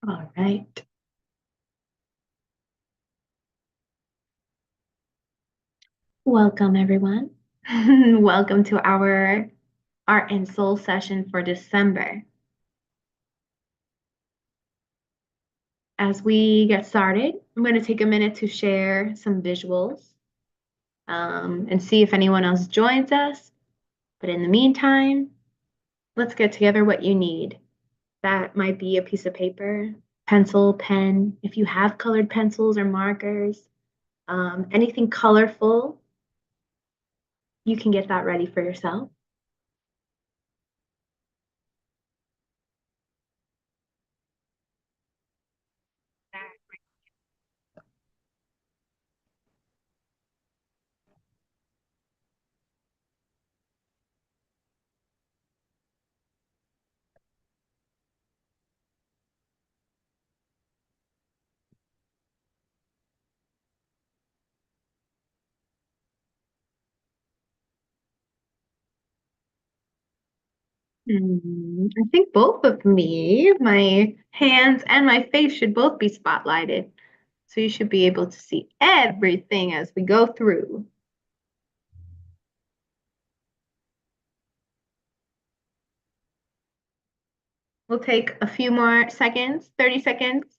All right. Welcome, everyone. Welcome to our Art and Soul session for December. As we get started, I'm going to take a minute to share some visuals and see if anyone else joins us. But in the meantime, let's get together what you need. That might be a piece of paper, pencil, pen. If you have colored pencils or markers, anything colorful, you can get that ready for yourself. I think both of me, my hands and my face should both be spotlighted. So you should be able to see everything as we go through. We'll take a few more seconds, 30 seconds,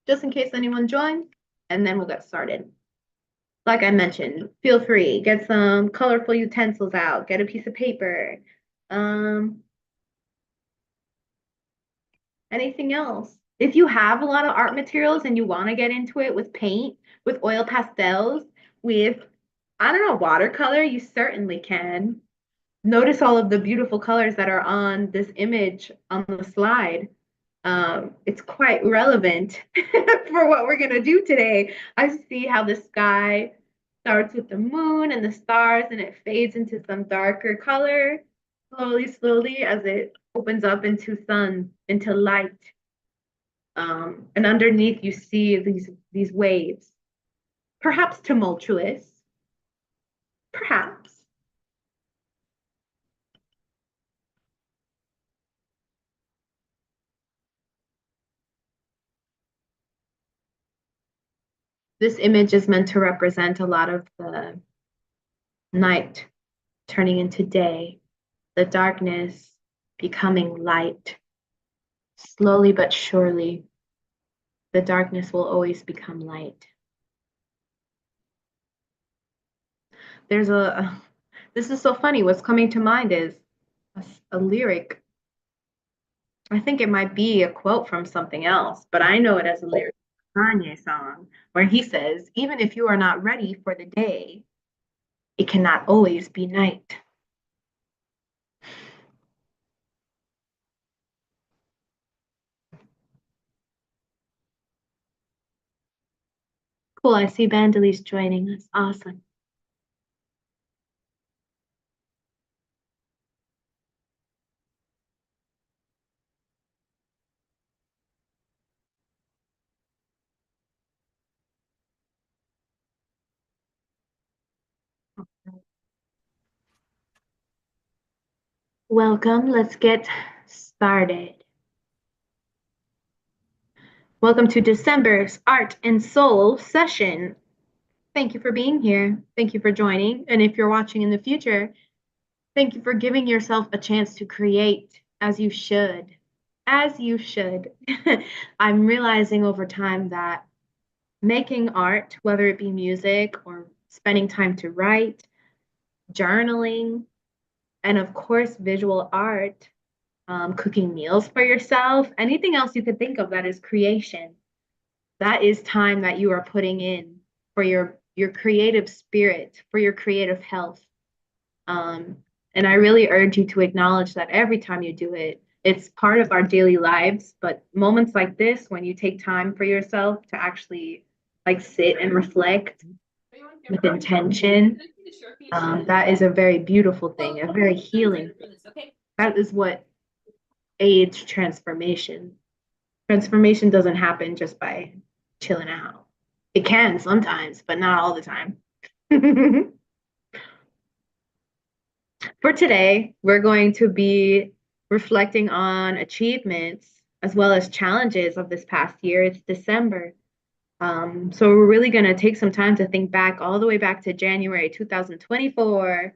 just in case anyone joins, and then we'll get started. Like I mentioned, feel free, get some colorful utensils out, get a piece of paper. Um, Anything else? If you have a lot of art materials and you want to get into it with paint, with oil pastels, with, I don't know, watercolor, you certainly can. Notice all of the beautiful colors that are on this image on the slide. It's quite relevant for what we're going to do today. I see how the sky starts with the moon and the stars and it fades into some darker color slowly, slowly as it opens up into sun, into light. And underneath you see these waves, perhaps tumultuous, perhaps. This image is meant to represent a lot of the night turning into day, the darkness becoming light. Slowly but surely, the darkness will always become light. There's this is so funny. What's coming to mind is a lyric. I think it might be a quote from something else, but I know it as a lyric Kanye song where he says, even if you are not ready for the day, it cannot always be night. Cool. I see Bandely's joining us. Awesome. Welcome. Let's get started. Welcome to December's Art and Soul session. Thank you for being here. Thank you for joining. And if you're watching in the future, thank you for giving yourself a chance to create as you should. As you should. I'm realizing over time that making art, whether it be music or spending time to write, journaling, and of course, visual art, cooking meals for yourself, anything else you could think of that is creation. That is time that you are putting in for your creative spirit, for your creative health. Um, and I really urge you to acknowledge that every time you do it, it's part of our daily lives. But moments like this, when you take time for yourself to actually like sit and reflect with intention, that is a very beautiful thing, a very healing thing. That is what aids transformation. Transformation doesn't happen just by chilling out. It can sometimes, but not all the time. For today, we're going to be reflecting on achievements as well as challenges of this past year. It's December. So we're really going to take some time to think back all the way back to January 2024.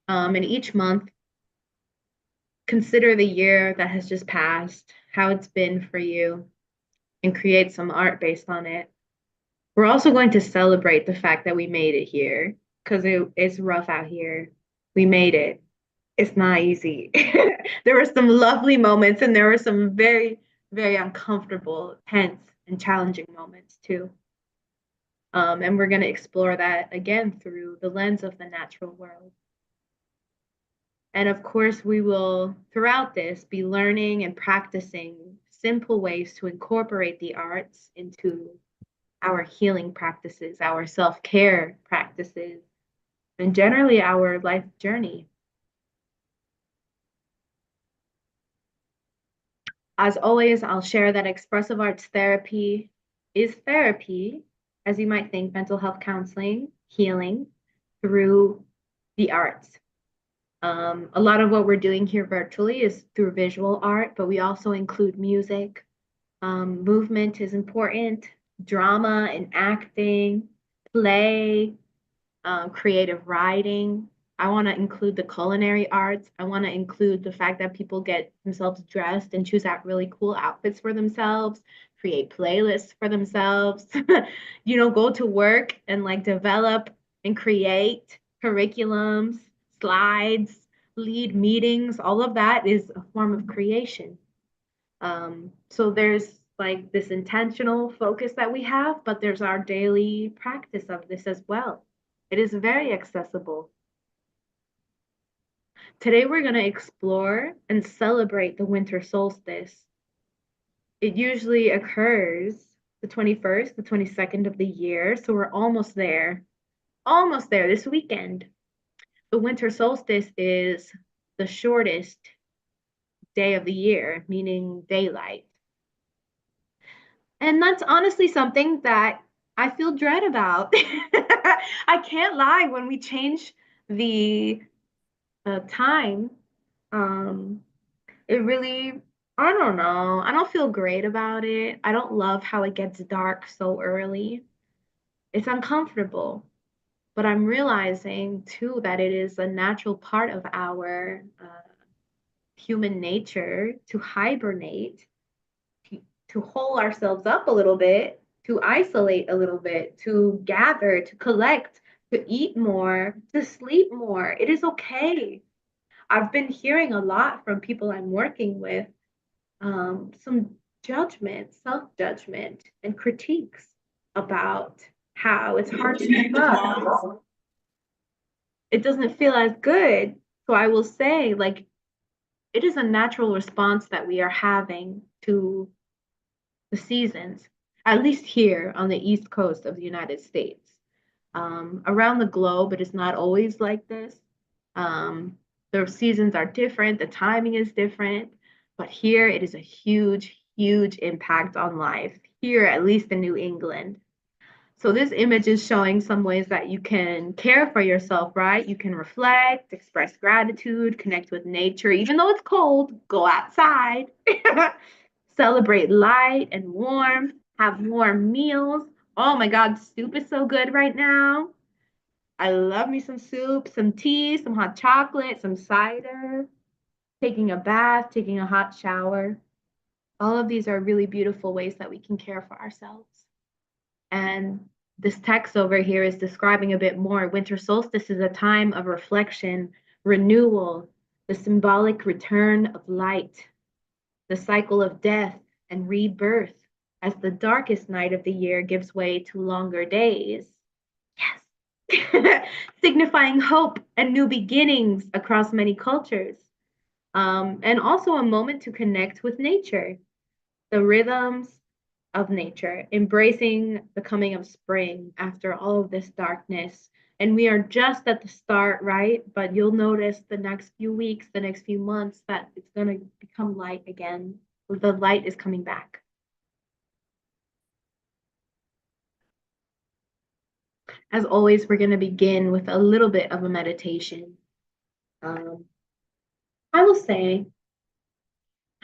And each month, consider the year that has just passed, how it's been for you, and create some art based on it. We're also going to celebrate the fact that we made it here because it's rough out here. We made it. It's not easy. There were some lovely moments and there were some very, very uncomfortable, tense, and challenging moments too. And we're going to explore that again through the lens of the natural world. And of course, we will, throughout this, be learning and practicing simple ways to incorporate the arts into our healing practices, our self care practices, and generally our life journey. As always, I'll share that expressive arts therapy is therapy, as you might think, mental health counseling, healing through the arts. A lot of what we're doing here virtually is through visual art, but we also include music. Movement is important, drama and acting, play, creative writing. I want to include the culinary arts. I want to include the fact that people get themselves dressed and choose out really cool outfits for themselves, create playlists for themselves, go to work and like develop and create curriculums, slides, lead meetings. All of that is a form of creation. So there's like this intentional focus that we have, but there's our daily practice of this as well. It is very accessible. Today, we're going to explore and celebrate the winter solstice. It usually occurs the 21st, the 22nd of the year. So we're almost there this weekend. The winter solstice is the shortest day of the year, meaning daylight. And that's honestly something that I feel dread about. I can't lie, when we change the time, um, it really, I don't know. I don't feel great about it. I don't love how it gets dark so early. It's uncomfortable, but I'm realizing too that it is a natural part of our human nature to hibernate, to hole ourselves up a little bit, to isolate a little bit, to gather, to collect, to eat more, to sleep more. It is okay. I've been hearing a lot from people I'm working with, some judgment, self judgment, and critiques about how it's hard to keep up. It doesn't feel as good. So I will say, like, it is a natural response that we are having to the seasons, at least here on the East Coast of the United States. Around the globe, it is not always like this. Um, the seasons are different, the timing is different, but here it is a huge, huge impact on life, here, at least in New England. So this image is showing some ways that you can care for yourself, right? You can reflect, express gratitude, connect with nature. Even though it's cold, go outside, celebrate light and warmth, have warm meals. Oh my God, soup is so good right now. I love me some soup, some tea, some hot chocolate, some cider, taking a bath, taking a hot shower. All of these are really beautiful ways that we can care for ourselves. And this text over here is describing a bit more. Winter solstice is a time of reflection, renewal, the symbolic return of light, the cycle of death and rebirth as the darkest night of the year gives way to longer days. Yes. Signifying hope and new beginnings across many cultures. And also a moment to connect with nature, the rhythms of nature, embracing the coming of spring after all of this darkness. And we are just at the start, right? But you'll notice the next few weeks, the next few months, that it's going to become light again. The light is coming back. As always, we're going to begin with a little bit of a meditation. I will say,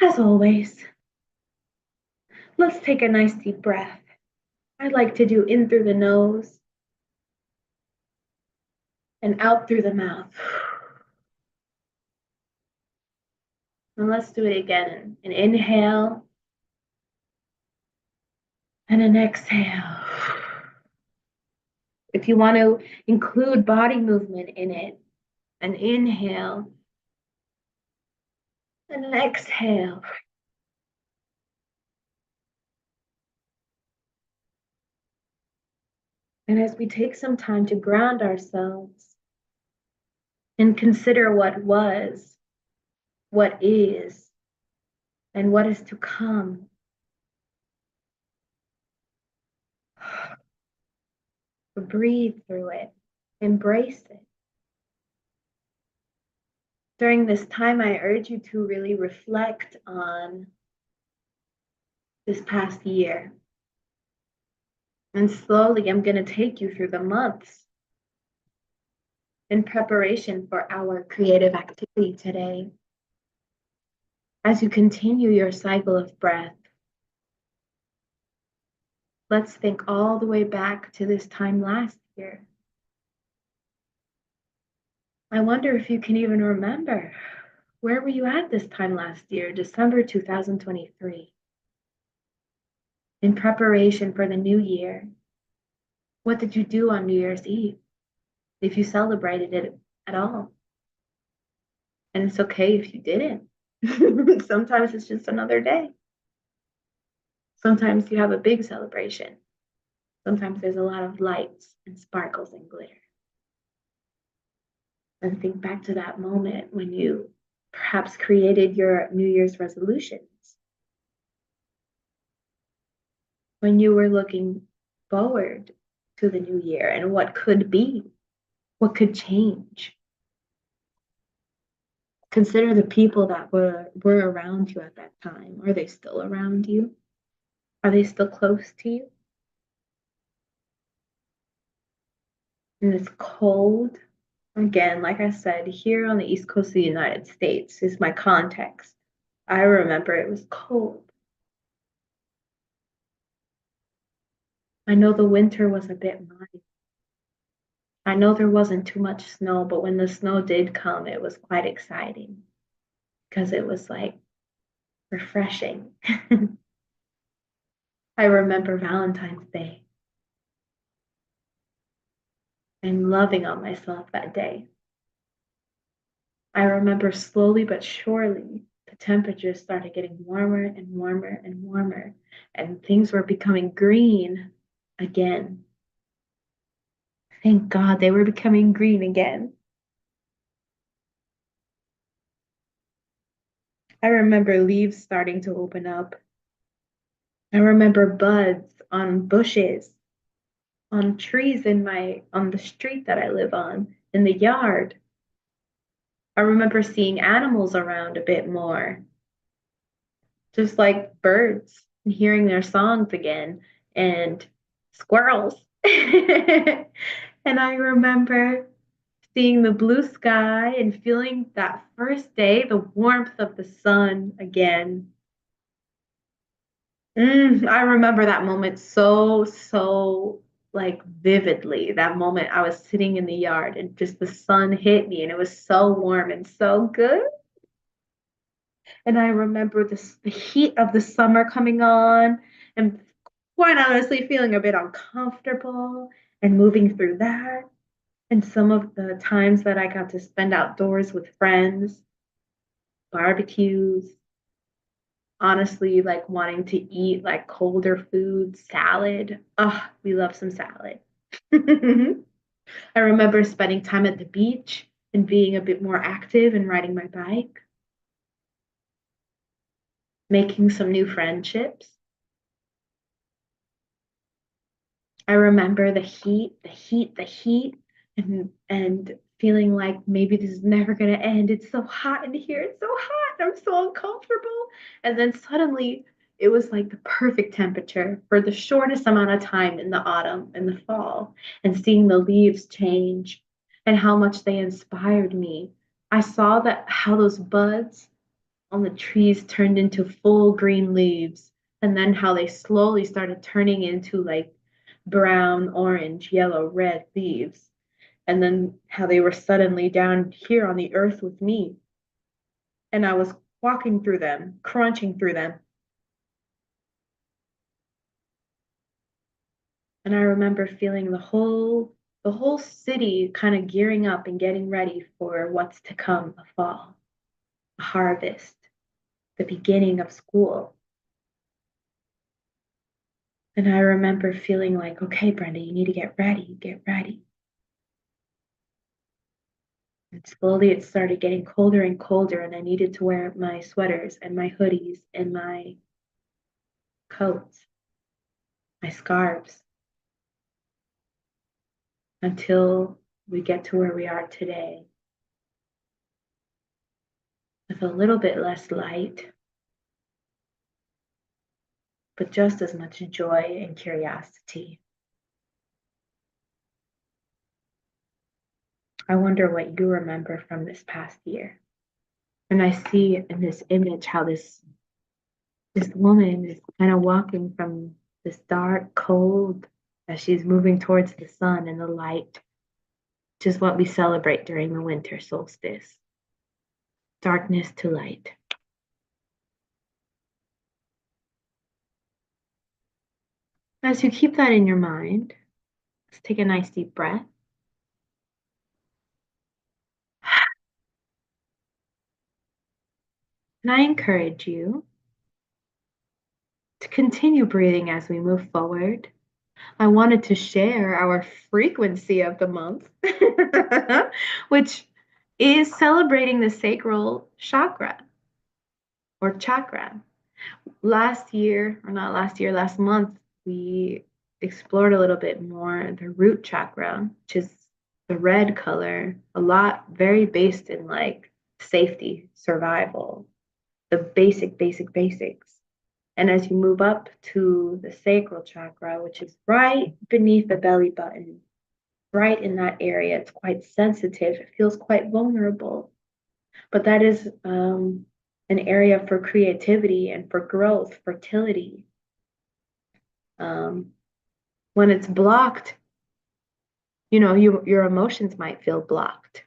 as always, Let's take a nice deep breath. I like to do in through the nose and out through the mouth. And let's do it again. An inhale and an exhale. If you want to include body movement in it, an inhale and an exhale. And as we take some time to ground ourselves and consider what was, what is, and what is to come, breathe through it, embrace it. During this time, I urge you to really reflect on this past year. And slowly, I'm going to take you through the months in preparation for our creative activity today. As you continue your cycle of breath, let's think all the way back to this time last year. I wonder if you can even remember, where were you at this time last year, December 2023? In preparation for the new year, what did you do on New Year's Eve? If you celebrated it at all. And it's okay if you didn't. Sometimes it's just another day. Sometimes you have a big celebration. Sometimes there's a lot of lights and sparkles and glitter. And think back to that moment when you perhaps created your New Year's resolutions, when you were looking forward to the new year and what could be, what could change. Consider the people that were around you at that time. Are they still around you? Are they still close to you? And it's cold. Again, like I said, here on the East Coast of the United States is my context. I remember it was cold. I know the winter was a bit mild. I know there wasn't too much snow, but when the snow did come, it was quite exciting because it was like refreshing. I remember Valentine's Day and loving on myself that day. I remember slowly but surely the temperatures started getting warmer and warmer and warmer, and things were becoming green again. Thank God they were becoming green again. I remember leaves starting to open up. I remember buds on bushes, on trees on the street that I live on, in the yard. I remember seeing animals around a bit more, just like birds, and hearing their songs again, and squirrels. And I remember seeing the blue sky and feeling that first day, the warmth of the sun again. I remember that moment so like vividly. That moment I was sitting in the yard and just the sun hit me and it was so warm and so good. And I remember the heat of the summer coming on and quite honestly feeling a bit uncomfortable and moving through that. And some of the times that I got to spend outdoors with friends, barbecues, honestly, like wanting to eat like colder food, salad. Oh, we love some salad. I remember spending time at the beach and being a bit more active and riding my bike, making some new friendships. I remember the heat, and feeling like maybe this is never gonna end. It's so hot in here. It's so hot. I'm so uncomfortable. And then suddenly it was like the perfect temperature for the shortest amount of time in the autumn and the fall, and seeing the leaves change and how much they inspired me. I saw that how those buds on the trees turned into full green leaves and then how they slowly started turning into like brown, orange, yellow, red leaves, and then how they were suddenly down here on the earth with me, and I was walking through them, crunching through them. And I remember feeling the whole city kind of gearing up and getting ready for what's to come, a fall, a harvest, the beginning of school. And I remember feeling like, okay, Brenda, you need to get ready, get ready. And slowly it started getting colder and colder, and I needed to wear my sweaters and my hoodies and my coats, my scarves, until we get to where we are today with a little bit less light, but just as much joy and curiosity. I wonder what you remember from this past year. And I see in this image how this woman is kind of walking from this dark, cold, as she's moving towards the sun and the light, which is what we celebrate during the winter solstice. Darkness to light. As you keep that in your mind, let's take a nice deep breath. And I encourage you to continue breathing as we move forward. I wanted to share our frequency of the month, which is celebrating the sacral chakra or chakra. Last year, or not last year, last month, we explored a little bit more the root chakra, which is the red color, a lot very based in like safety, survival, the basics. And as you move up to the sacral chakra, which is right beneath the belly button, right in that area, it's quite sensitive. It feels quite vulnerable. But that is an area for creativity and for growth, fertility. Um, when it's blocked, your emotions might feel blocked.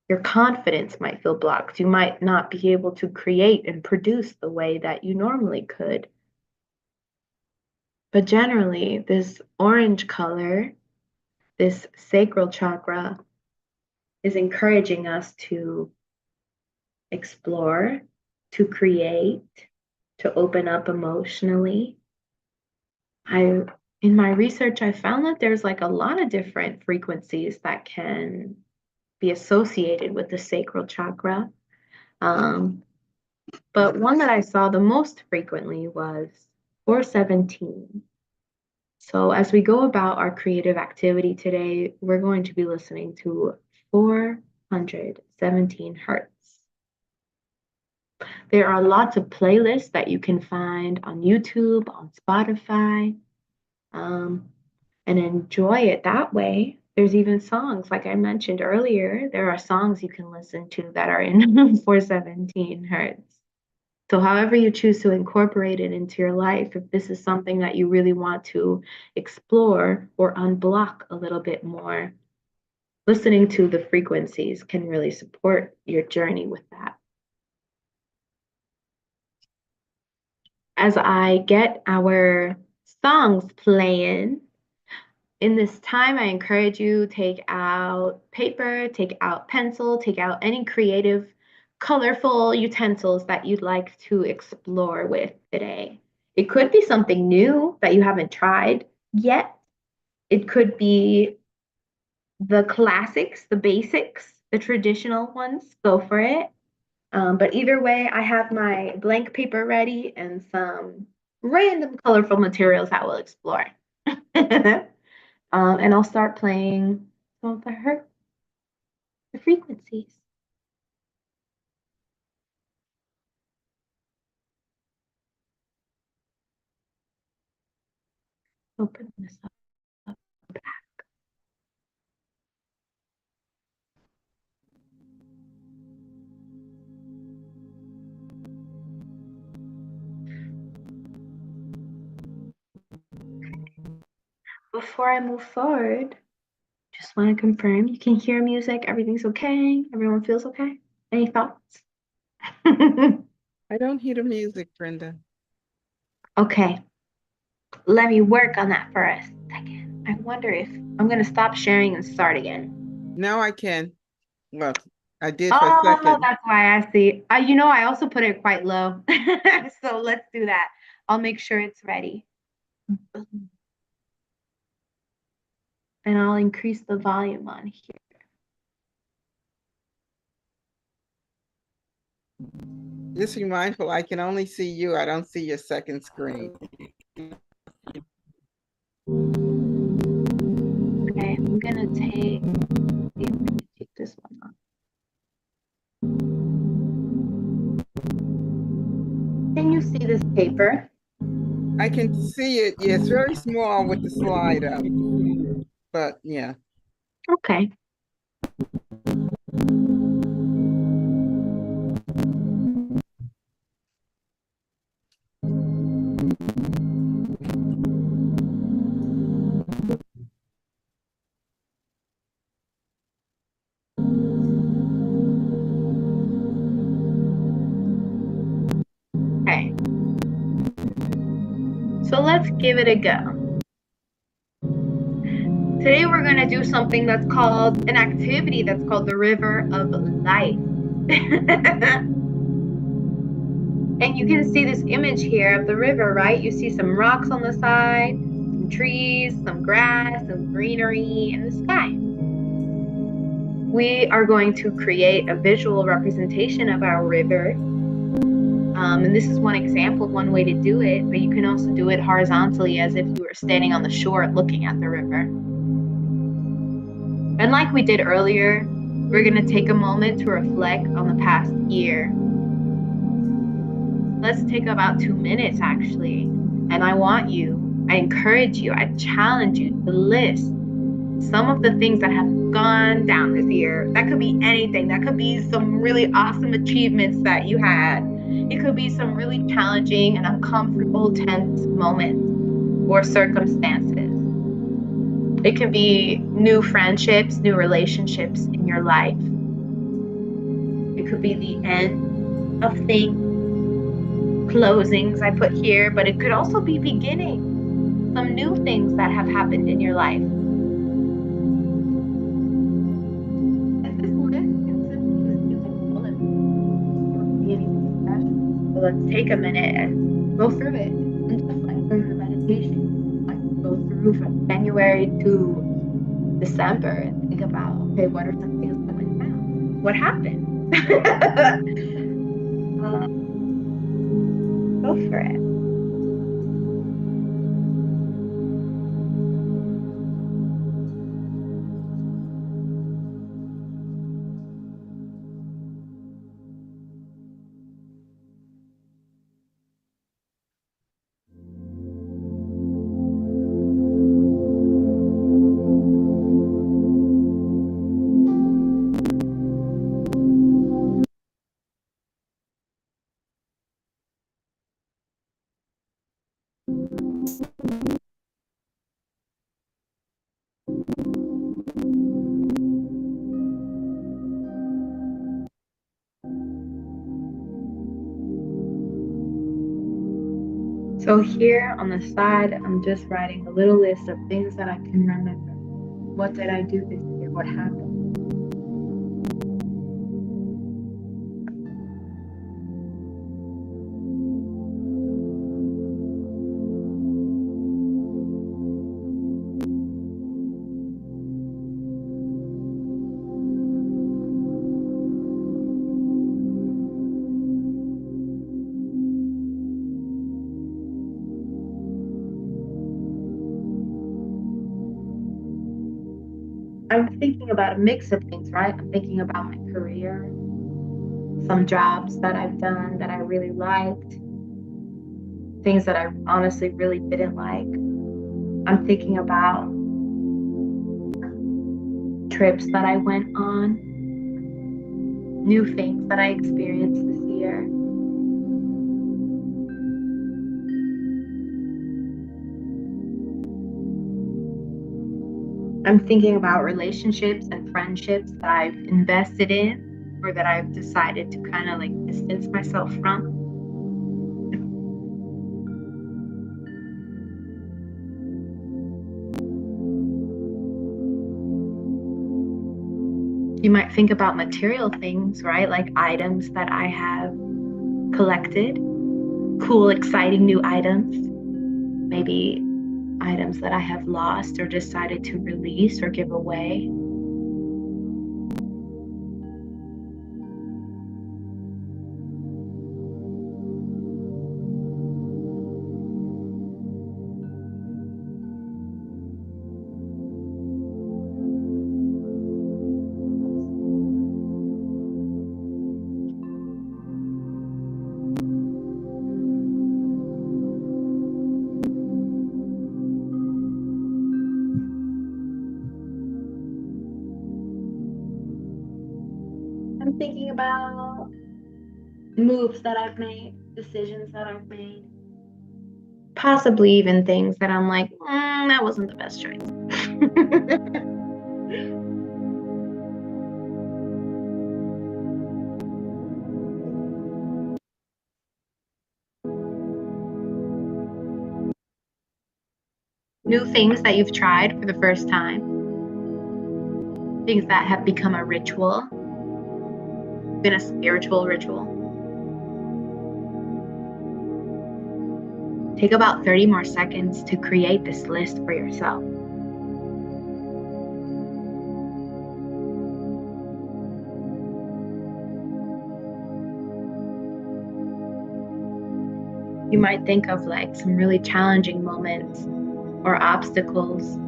Your confidence might feel blocked. You might not be able to create and produce the way that you normally could. But generally, this orange color, this sacral chakra, is encouraging us to explore, to create, to open up emotionally. In my research, I found that there's like a lot of different frequencies that can be associated with the sacral chakra. Um, but one that I saw the most frequently was 417. So as we go about our creative activity today, we're going to be listening to 417 hertz. There are lots of playlists that you can find on YouTube, on Spotify, um, and enjoy it that way. There's even songs, like I mentioned earlier, there are songs you can listen to that are in 417 hertz. So, however you choose to incorporate it into your life, if this is something that you really want to explore or unblock a little bit more, listening to the frequencies can really support your journey with that. As I get our songs playing, in this time, I encourage you take out paper, take out pencil, take out any creative, colorful utensils that you'd like to explore with today. It could be something new that you haven't tried yet. It could be the classics, the basics, the traditional ones. Go for it. But either way, I have my blank paper ready and some random colorful materials that we'll explore. And I'll start playing some of the frequencies. Open this up. before I move forward, just want to confirm you can hear music, everything's okay, everyone feels okay. Any thoughts? I don't hear the music, Brenda. Okay, let me work on that for a second. I wonder if I'm gonna stop sharing and start again. Now I can. Well, I did for a Oh, second. that's why I see. I also put it quite low. So let's do that. I'll make sure it's ready. And I'll increase the volume on here. Just be mindful, I can only see you. I don't see your second screen. Okay, I'm gonna take this one off. Can you see this paper? I can see it. Yeah, it's very small with the slide up, but yeah. Okay. Okay. So let's give it a go. Today we're going to do something that's called an activity that's called the River of Life. And you can see this image here of the river, right? You see some rocks on the side, some trees, some grass, some greenery, and the sky. We are going to create a visual representation of our river. And this is one example, one way to do it, but you can also do it horizontally as if you were standing on the shore looking at the river. And like we did earlier, we're going to take a moment to reflect on the past year. Let's take about 2 minutes actually. And I encourage you, I challenge you to list some of the things that have gone down this year. That could be anything. That could be some really awesome achievements that you had. It could be some really challenging and uncomfortable, tense moments or circumstances. It can be new friendships, new relationships in your life. It could be the end of things, closings I put here, but it could also be beginning, some new things that have happened in your life. And this list can simply just be full of anything special. So let's take a minute and go through it. And just like during the meditation, like go through from January to December and think about, okay, what are some things that went down? What happened? Go for it. So here on the side, I'm just writing a little list of things that I can remember. What did I do this year? What happened? I'm thinking about a mix of things, right? I'm thinking about my career, some jobs that I've done that I really liked, things that I honestly really didn't like. I'm thinking about trips that I went on, new things that I experienced this year. I'm thinking about relationships and friendships that I've invested in or that I've decided to kind of like distance myself from. You might think about material things, right? Like items that I have collected, cool, exciting new items. Maybe items that I have lost or decided to release or give away. I'm thinking about moves that I've made, decisions that I've made, possibly even things that I'm like, that wasn't the best choice. New things that you've tried for the first time, things that have become a ritual, been a spiritual ritual. Take about 30 more seconds to create this list for yourself. You might think of like some really challenging moments or obstacles,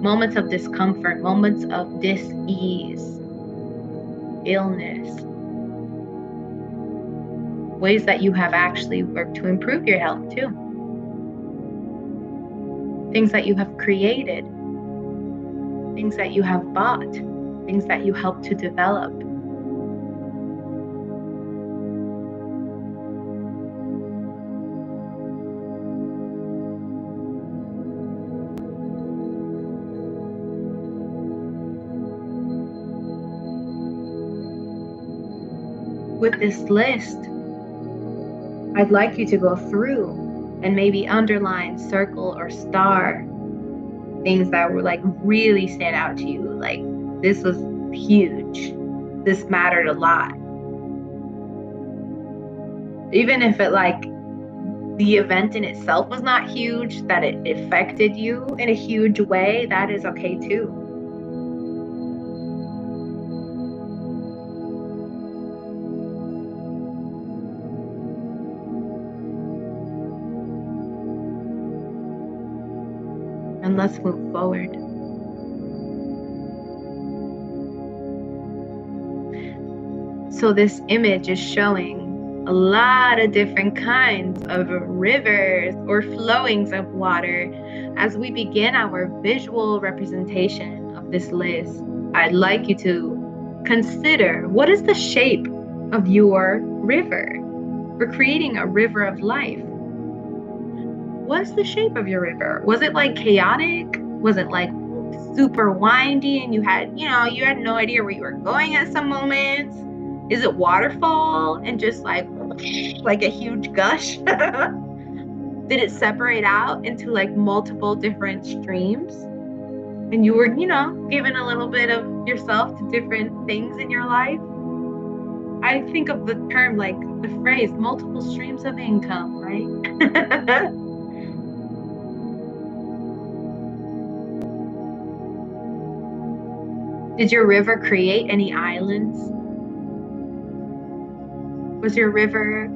moments of discomfort, moments of dis-ease, illness, ways that you have actually worked to improve your health too. Things that you have created, things that you have bought, things that you helped to develop. With this list, I'd like you to go through and maybe underline, circle, or star things that were like really stand out to you. Like, this was huge. This mattered a lot. Even if it like the event in itself was not huge, that it affected you in a huge way, that is okay too. And let's move forward. So this image is showing a lot of different kinds of rivers or flowings of water. As we begin our visual representation of this list, I'd like you to consider, what is the shape of your river? We're creating a river of life. What's the shape of your river? Was it like chaotic? Was it like super windy and you had no idea where you were going at some moments? Is it waterfall and just like a huge gush? Did it separate out into like multiple different streams? And you were, giving a little bit of yourself to different things in your life? I think of the term, like the phrase, multiple streams of income, right? Did your river create any islands? Was your river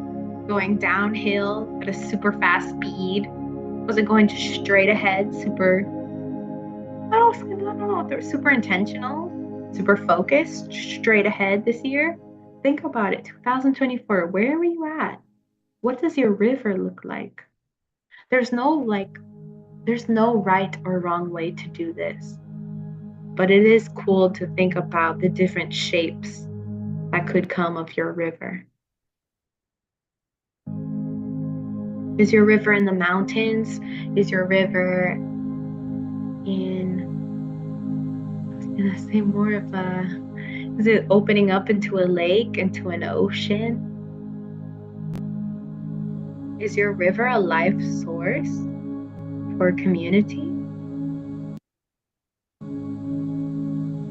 going downhill at a super fast speed? Was it going straight ahead, super, I don't know if they're super intentional, super focused, straight ahead this year? Think about it, 2024, where were you at? What does your river look like? There's no there's no right or wrong way to do this, but it is cool to think about the different shapes that could come of your river. Is your river in the mountains? Is your river in, I was gonna say more of a, is it opening up into a lake, into an ocean? Is your river a life source for community?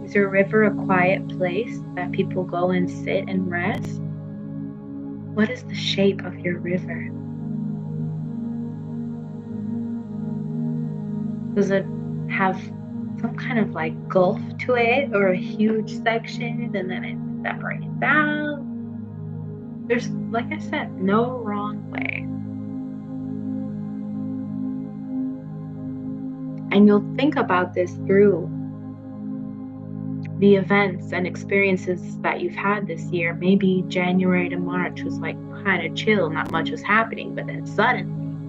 Is your river a quiet place that people go and sit and rest? What is the shape of your river? Does it have some kind of like gulf to it, or a huge section and then it separates out? There's, like I said, no wrong way. And you'll think about this through the events and experiences that you've had this year. Maybe January to March was like kind of chill, not much was happening, but then suddenly,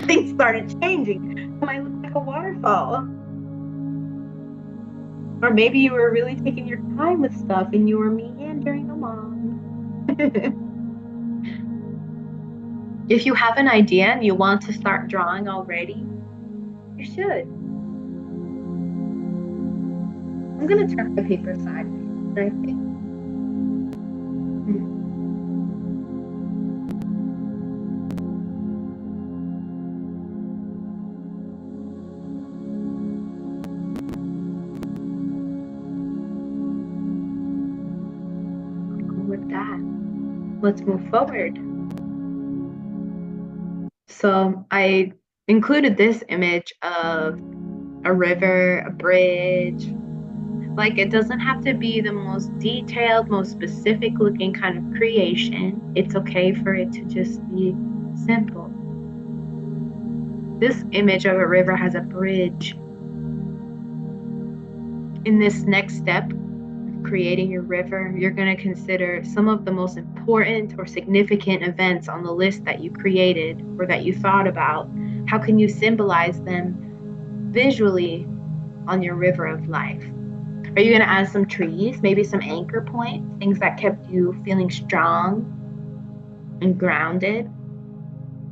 things started changing. It might look like a waterfall. Or maybe you were really taking your time with stuff and you were meandering along. If you have an idea and you want to start drawing already, you should. I'm going to turn the paper sideways, I think. With that, let's move forward. So I included this image of a river, a bridge. Like, it doesn't have to be the most detailed, most specific looking kind of creation. It's okay for it to just be simple. This image of a river has a bridge. In this next step, creating your river, you're going to consider some of the most important or significant events on the list that you created or that you thought about. How can you symbolize them visually on your river of life? Are you going to add some trees, maybe some anchor points, things that kept you feeling strong and grounded?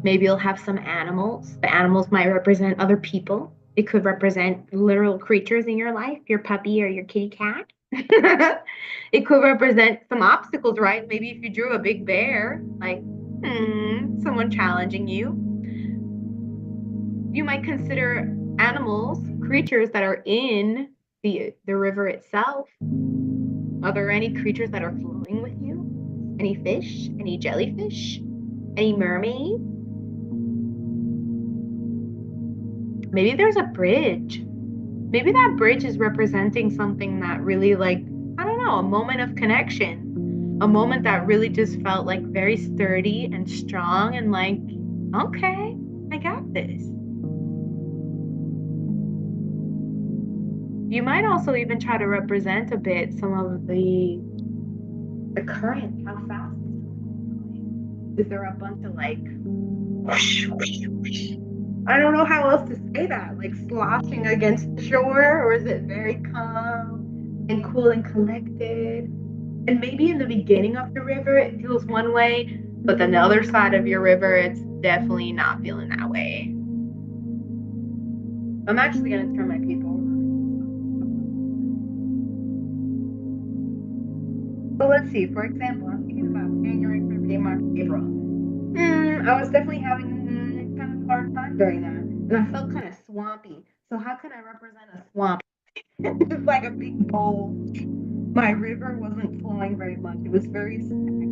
Maybe you'll have some animals. The animals might represent other people. It could represent literal creatures in your life, your puppy or your kitty cat. It could represent some obstacles, right? Maybe if you drew a big bear, like, someone challenging you. You might consider animals, creatures that are in the river itself. Are there any creatures that are flowing with you? Any fish? Any jellyfish? Any mermaids? Maybe there's a bridge. Maybe that bridge is representing something that really, like, I don't know, a moment of connection, a moment that really just felt like very sturdy and strong and like, okay, I got this. You might also even try to represent a bit some of the current, how fast it's going. Is there a bunch of like, whoosh, whoosh, whoosh? I don't know how else to say that, like sloshing against the shore, or is it very calm and cool and collected? And maybe in the beginning of the river, it feels one way, but then the other side of your river, it's definitely not feeling that way. I'm actually going to turn my paper over. So let's see, for example, I'm thinking about January, February, March, April. I was definitely having kind of a hard time during that. And I felt kind of swampy. So how can I represent a swamp? It's like a big bowl. My river wasn't flowing very much. It was very stagnant.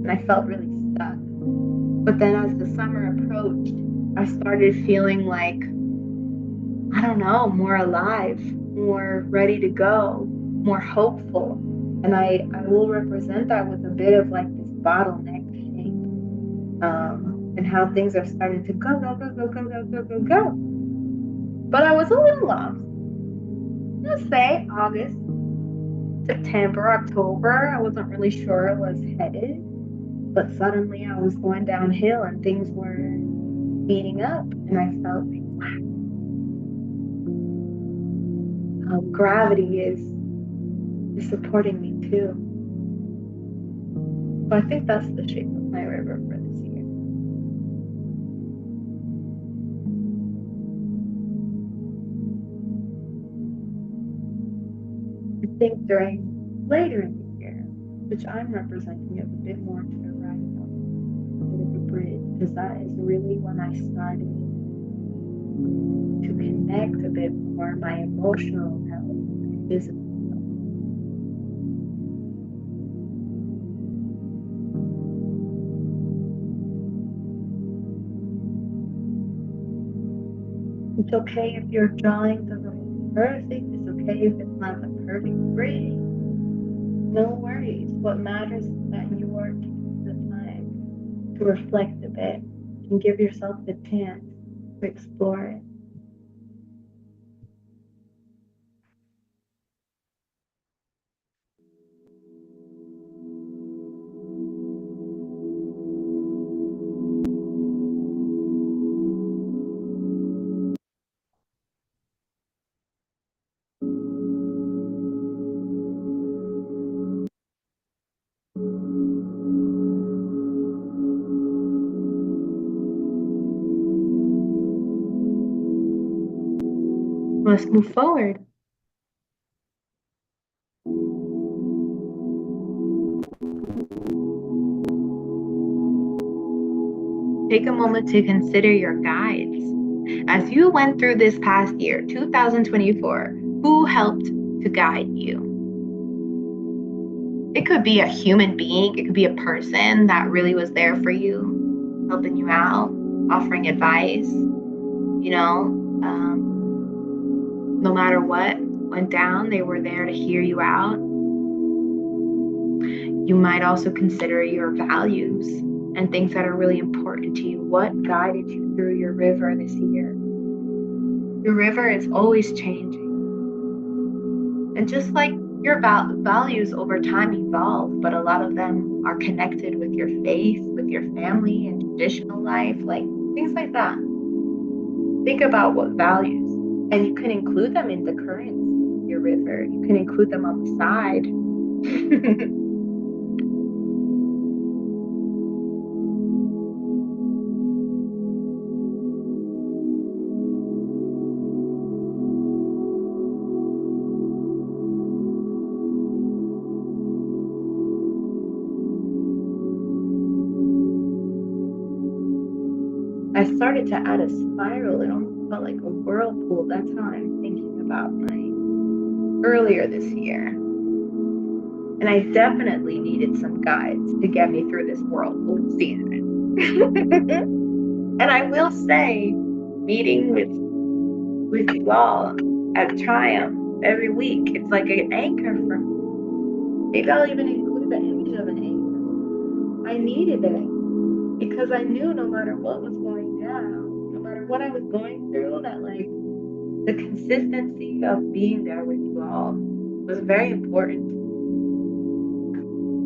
And I felt really stuck. But then as the summer approached, I started feeling like, I don't know, more alive, more ready to go, more hopeful. And I will represent that with a bit of like this bottleneck shape, and how things are starting to go, go, go, go, go, go, go, go, go. But I was a little lost. Let's say August, September, October, I wasn't really sure I was headed. But suddenly I was going downhill and things were speeding up, and I felt like, wow, gravity is supporting me too. So I think that's the shape of my river for this year. think during later in the year, which I'm representing as a bit more to the right of a bit of a bridge, because that is really when I started to connect a bit more my emotional health, my physical. It's okay if you're drawing the right perfect. It's okay if it's not the perfect bridge. No worries. What matters is that you are taking the time to reflect a bit and give yourself the chance to explore it. Let's move forward. Take a moment to consider your guides. As you went through this past year, 2024, who helped to guide you? It could be a human being, it could be a person that really was there for you, helping you out, offering advice, no matter what went down, they were there to hear you out. You might also consider your values and things that are really important to you. What guided you through your river this year? Your river is always changing. And just like your values over time evolve, but a lot of them are connected with your faith, with your family and traditional life, like things like that. Think about what values, and you can include them in the currents of your river. You can include them on the side. I started to add a spiral. It almost felt like a whirlpool. That's how I'm thinking about my earlier this year. And I definitely needed some guides to get me through this whirlpool season. And I will say, meeting with you all at Triumph every week, it's like an anchor for me. Maybe I'll even include the image of an anchor. I needed it because I knew no matter what was going down, no matter what I was going through, that like the consistency of being there with you all was very important.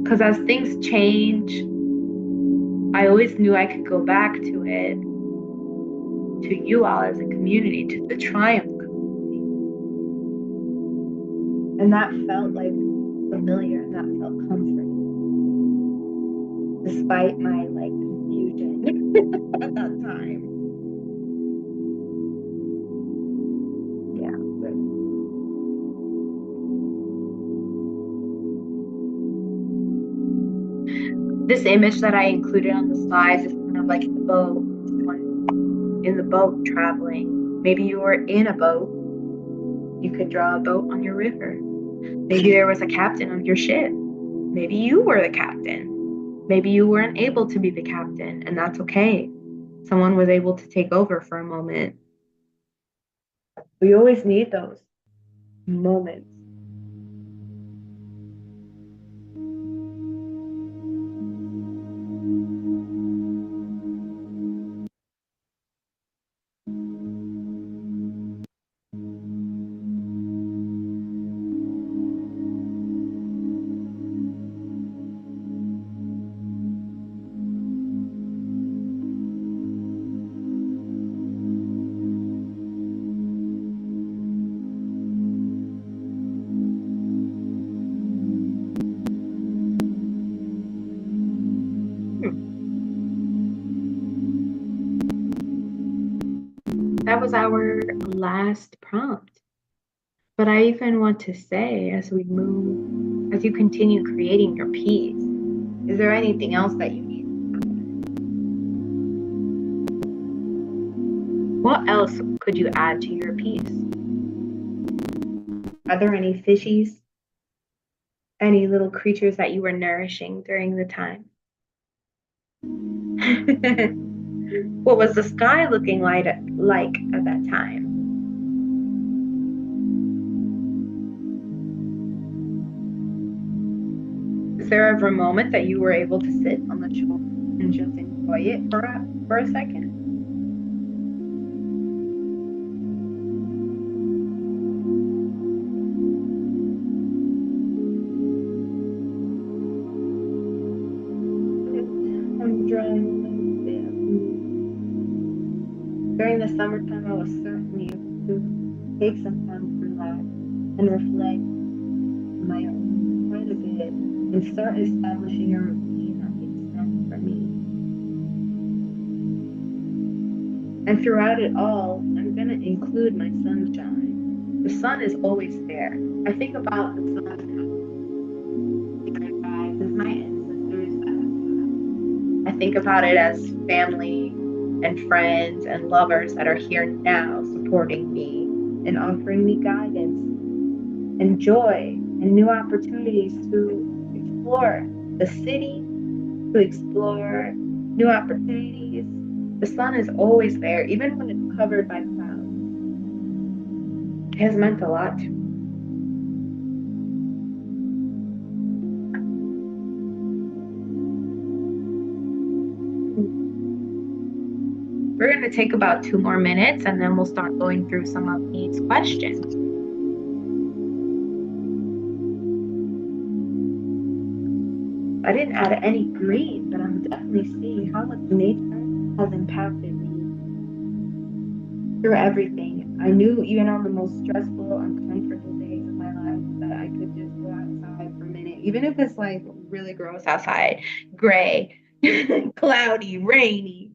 Because as things change, I always knew I could go back to it, to you all as a community, to the Triumph community. And that felt like familiar and that felt comforting, despite my like confusion at that time. Yeah. This image that I included on the slides is kind of like the boat, in the boat traveling. Maybe you were in a boat. You could draw a boat on your river. Maybe there was a captain on your ship. Maybe you were the captain. Maybe you weren't able to be the captain, and that's okay. Someone was able to take over for a moment. We always need those moments. That was our last prompt. But I even want to say, as we move, as you continue creating your peace, is there anything else that you need? What else could you add to your peace? Are there any fishies, any little creatures that you were nourishing during the time? What was the sky looking like at that time? Is there ever a moment that you were able to sit on the shore and just enjoy it for a second? I'm drawing a little bit of me. During the summertime, I was certainly able to take some time to relax and reflect on my own quite a bit and start establishing a routine that makes sense for me. And throughout it all, I'm going to include my sunshine. The sun is always there. I think about the sun as my guides, as my ancestors that have passed. I think about it as family and friends and lovers that are here now supporting me and offering me guidance and joy and new opportunities to explore the city, to explore new opportunities. The sun is always there, even when it's covered by clouds. It has meant a lot to me. We're going to take about 2 more minutes and then we'll start going through some of these questions. I didn't add any green, but I'm definitely seeing how much nature has impacted me through everything. I knew even on the most stressful, uncomfortable days of my life that I could just go outside for a minute, even if it's like really gross outside, gray, cloudy, rainy.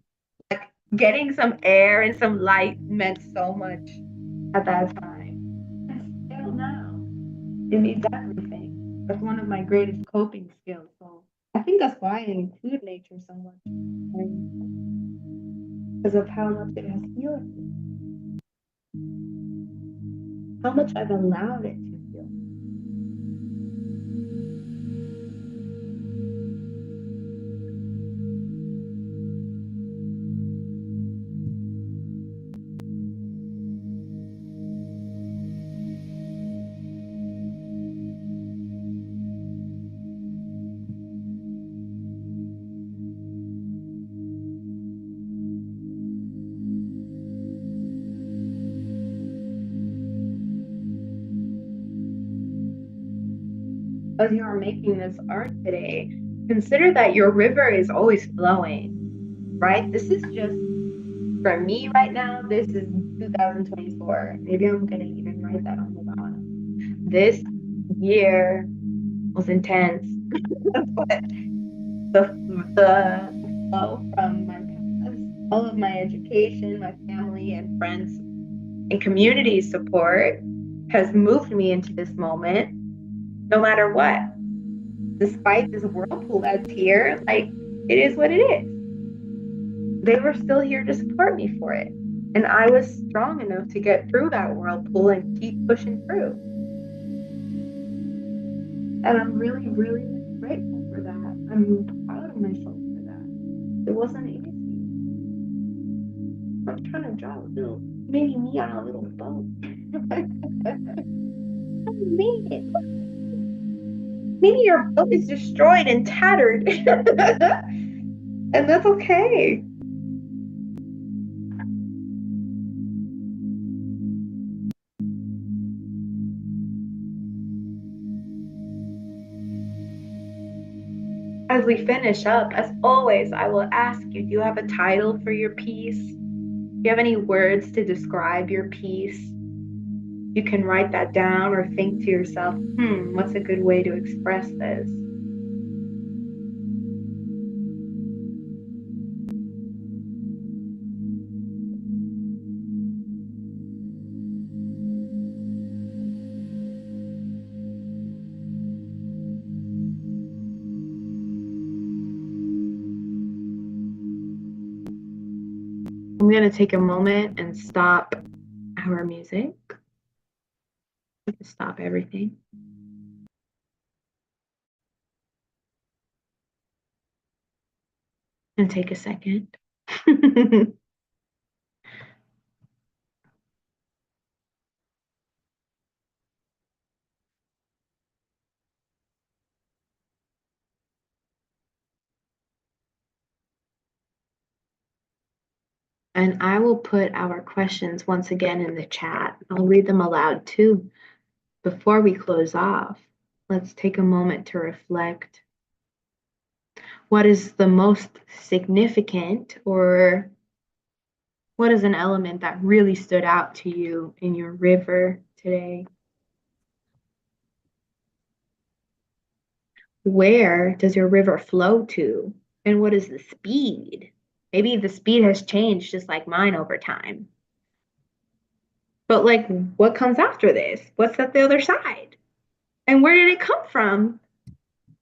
Like getting some air and some light meant so much at that time. And still now, it means everything. That's one of my greatest coping skills. So I think that's why I include nature so much, because of how much it has healed me, how much I've allowed it to heal. As you are making this art today, consider that your river is always flowing, right? This is just for me right now. This is 2024. Maybe I'm gonna even write that on the bottom. This year was intense, but the flow from my past, all of my education, my family and friends and community support has moved me into this moment, no matter what. Despite this whirlpool that's here, like it is what it is. They were still here to support me for it. And I was strong enough to get through that whirlpool and keep pushing through. And I'm really, really grateful for that. I'm proud of myself for that. It wasn't easy. I'm trying to draw a little mini me on a little boat. I made it. Maybe your boat is destroyed and tattered. And that's okay. As we finish up, as always, I will ask you, do you have a title for your piece? Do you have any words to describe your piece? You can write that down or think to yourself, what's a good way to express this? I'm going to take a moment and stop our music. Stop everything. And take a second. And I will put our questions once again in the chat. I'll read them aloud too. Before we close off, let's take a moment to reflect. What is the most significant, or what is an element that really stood out to you in your river today? Where does your river flow to? And what is the speed? Maybe the speed has changed just like mine over time. But like, what comes after this? What's at the other side? And where did it come from?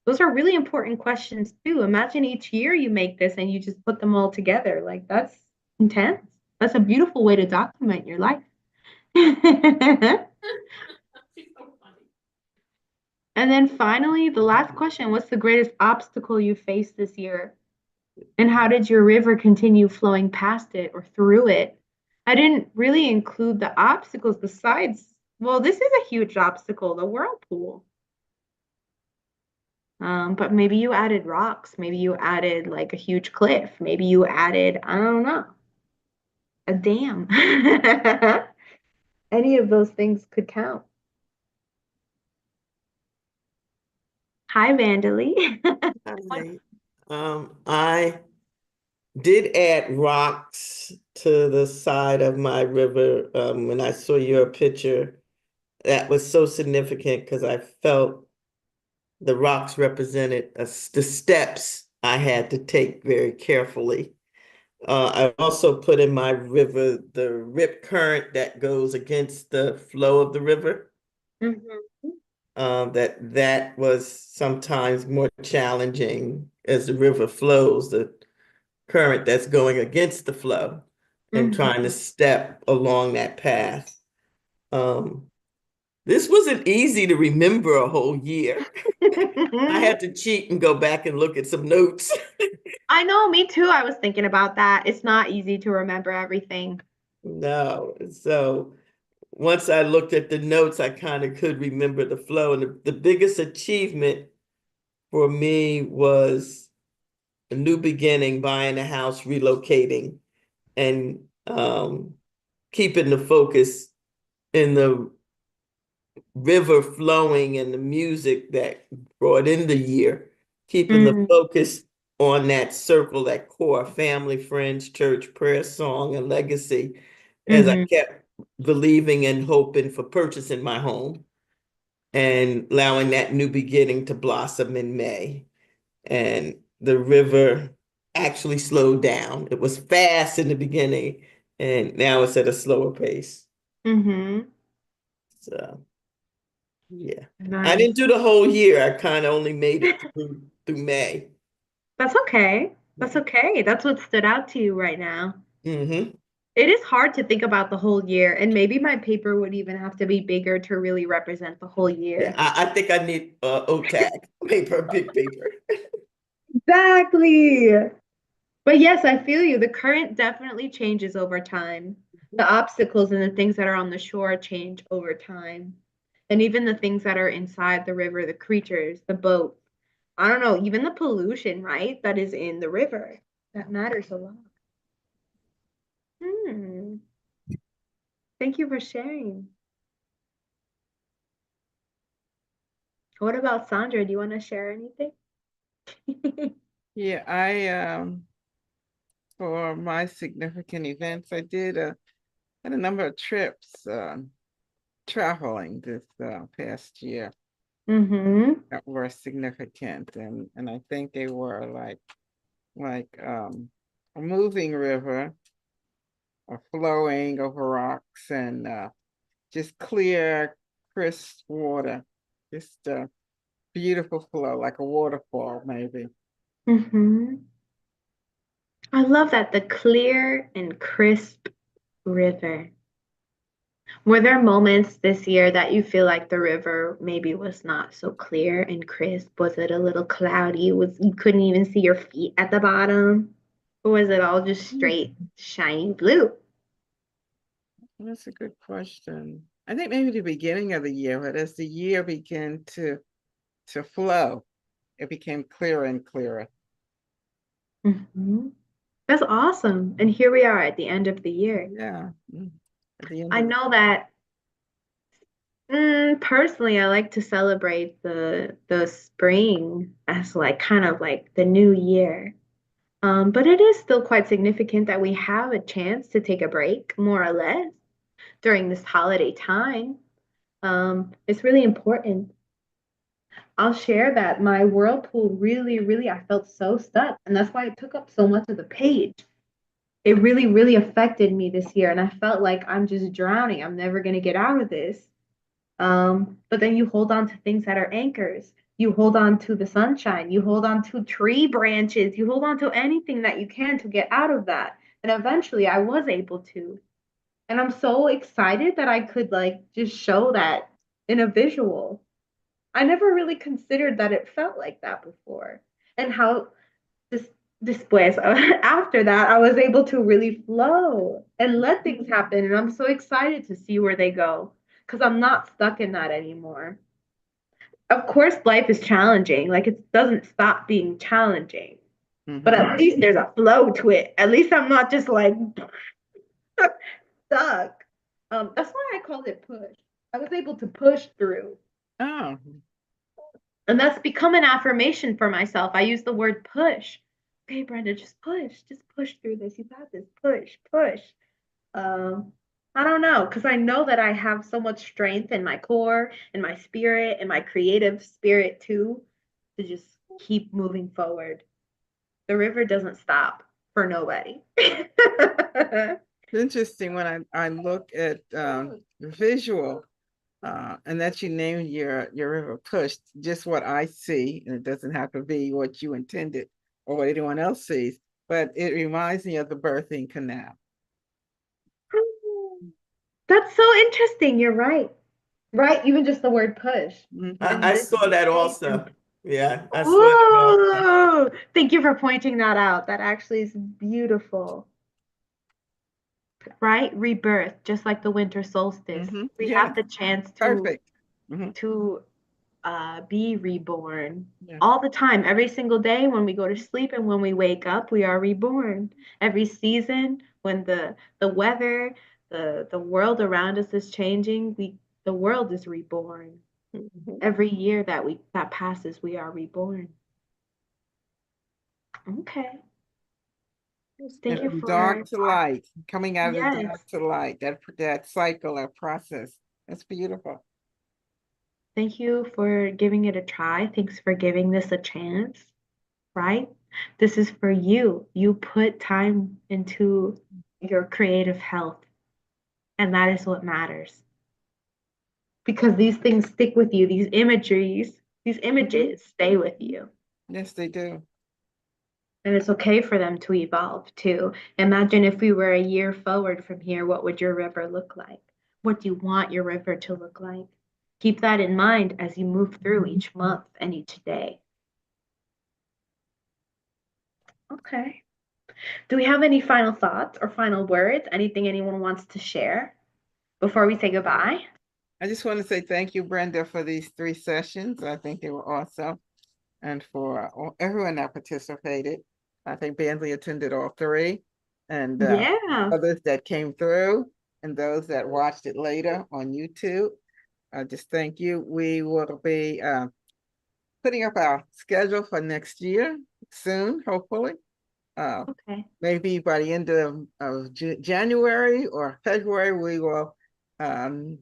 Those are really important questions too. Imagine each year you make this and you just put them all together. Like, that's intense. That's a beautiful way to document your life. And then finally, the last question, what's the greatest obstacle you faced this year? And how did your river continue flowing past it or through it? I didn't really include the obstacles besides, well, this is a huge obstacle, the whirlpool. But maybe you added rocks, maybe you added like a huge cliff, maybe you added, I don't know, a dam. Any of those things could count. Hi, Vandalie. Hi. I did add rocks to the side of my river. When I saw your picture, that was so significant because I felt the rocks represented the steps I had to take very carefully. I also put in my river the rip current that goes against the flow of the river. Mhm. That was sometimes more challenging as the river flows, the current that's going against the flow and Mhm. trying to step along that path. Um, this wasn't easy to remember a whole year. I had to cheat and go back and look at some notes. I know, me too. I was thinking about that. It's not easy to remember everything. No, so once I looked at the notes, I kind of could remember the flow. And the biggest achievement for me was a new beginning, buying a house, relocating, and keeping the focus in the river flowing and the music that brought in the year, keeping the Mm, focus on that circle, that core family, friends, church, prayer, song, and legacy, as I mhm, kept believing and hoping for purchasing my home and allowing that new beginning to blossom in May. And the river actually slowed down. It was fast in the beginning, and now it's at a slower pace. mhm. So yeah, I didn't Nice. do the whole year. I kind of only made it through May. That's okay. That's Yeah. okay. That's what stood out to you right now. Mm-hmm. It is hard to think about the whole year, and maybe my paper would even have to be bigger to really represent the whole Yeah, year. I think I need OTAG paper, big paper. Exactly. But yes, I feel you. The current definitely changes over time. The obstacles and the things that are on the shore change over time. And even the things that are inside the river, the creatures, the boats, I don't know, even the pollution, right? That is in the river. That matters a lot. Hmm. Thank you for sharing. What about Sandra? Do you want to share anything? Yeah, I for my significant events, I had a number of trips traveling this past year Mm-hmm. that were significant, and I think they were like a moving river, a flowing over rocks, and just clear, crisp water, just a beautiful flow, like a waterfall, maybe. Mm-hmm. I love that, the clear and crisp river. Were there moments this year that you feel like the river maybe was not so clear and crisp? Was it a little cloudy? Was you couldn't even see your feet at the bottom? Or was it all just straight shiny blue? That's a good question. I think maybe the beginning of the year, but as the year began to flow, it became clearer and clearer. Hmm. That's awesome. And here we are at the end of the year. Yeah. At the end I of the know that personally, I like to celebrate the spring as like kind of like the new year. But it is still quite significant that we have a chance to take a break, more or less, during this holiday time. It's really important. I'll share that my whirlpool really, really, I felt so stuck. And that's why it took up so much of the page. It really, really affected me this year. And I felt like I'm just drowning. I'm never going to get out of this. But then you hold on to things that are anchors. You hold on to the sunshine. You hold on to tree branches. You hold on to anything that you can to get out of that. And eventually I was able to. And I'm so excited that I could like just show that in a visual. I never really considered that it felt like that before. And how this después, after that, I was able to really flow and let things happen. And I'm so excited to see where they go because I'm not stuck in that anymore. Of course, life is challenging. Like it doesn't stop being challenging, but Mhm. at least there's a flow to it. At least I'm not just like stuck. That's why I called it push. I was able to push through. Oh, And that's become an affirmation for myself. I use the word push. Okay, Brenda, just push through this. You got this. Push, push. Um, I don't know, because I know that I have so much strength in my core, in my spirit, in my creative spirit too, to just keep moving forward. The river doesn't stop for nobody. it's interesting when I look at visual and that you named your river push, just what I see, and it doesn't have to be what you intended or what anyone else sees, but it reminds me of the birthing canal. That's so interesting. You're right. Right? Even just the word push. Mhm. In I this saw that case, also. Yeah, I saw that also. ooh, thank you for pointing that out. That actually is beautiful, right? Rebirth, just like the winter solstice. We Yeah, have the chance perfect. Mhm. to be reborn Yeah. all the time, every single day when we go to sleep and when we wake up, we are reborn. Every season, when the weather, the world around us is changing, the world is reborn. Mhm. Every year that passes, we are reborn. Okay. And Thank you from dark for, to light, coming out of the yes. dark to light, that cycle, that process, that's beautiful. Thank you for giving it a try. Thanks for giving this a chance, right? This is for you. You put time into your creative health, and that is what matters. Because these things stick with you, these Mhm. images stay with you. Yes, they do. And it's okay for them to evolve too. Imagine if we were a year forward from here, what would your river look like? What do you want your river to look like? Keep that in mind as you move through each month and each day. Okay. Do we have any final thoughts or final words? Anything anyone wants to share before we say goodbye? I just want to say thank you, Brenda, for these 3 sessions. I think they were awesome. And for everyone that participated. I think Bansley attended all 3. And Yeah. others that came through and those that watched it later on YouTube. Just thank you. We will be putting up our schedule for next year soon, hopefully. Uh, Okay. Maybe by the end of January or February, we will um,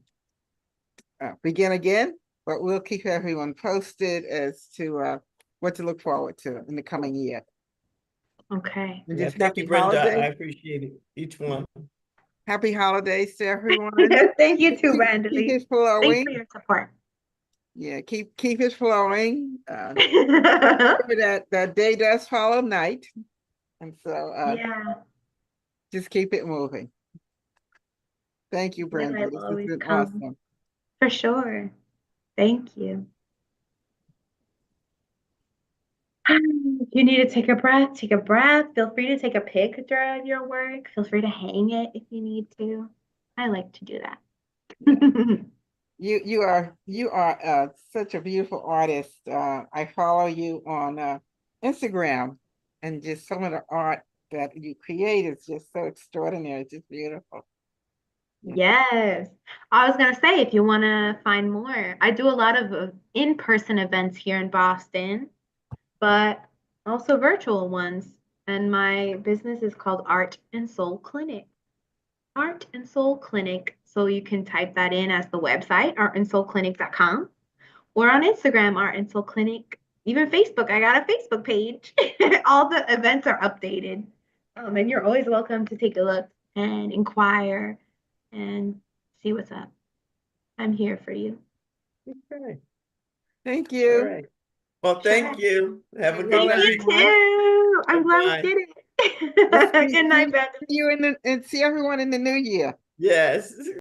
begin again, but we'll keep everyone posted as to what to look forward to in the coming year. Okay. And Yeah, just thank you, happy Brenda. I holidays. appreciate it, each one. Happy holidays to everyone. Thank you too, Keep Brandley. it Thanks for flowing. your support. Yeah, keep it flowing. Remember that day does follow night. And so Yeah, just keep it moving. Thank you, yes, I Brenda. will This has always been come. awesome. For sure. Thank you. If you need to take a breath, take a breath. Feel free to take a picture of your work. Feel free to hang it if you need to. I like to do that. You are such a beautiful artist. I follow you on Instagram, and just some of the art that you create is just so extraordinary. It's just beautiful. Yes. I was gonna say, if you want to find more, I do a lot of in-person events here in Boston, but also virtual ones. And my business is called Art and Soul Clinic. Art and Soul Clinic. So you can type that in as the website, artandsoulclinic.com, or on Instagram, Art and Soul Clinic. Even Facebook, I got a Facebook page. All the events are updated. And you're always welcome to take a look and inquire and see what's up. I'm here for you. Okay, Thank all you. right. Well, thank you. Have a Good good Thank night, you night. everyone. too. I'm glad we Bye-bye. did We'll it. Good night, Beth. see you and see everyone in the new year. Yes.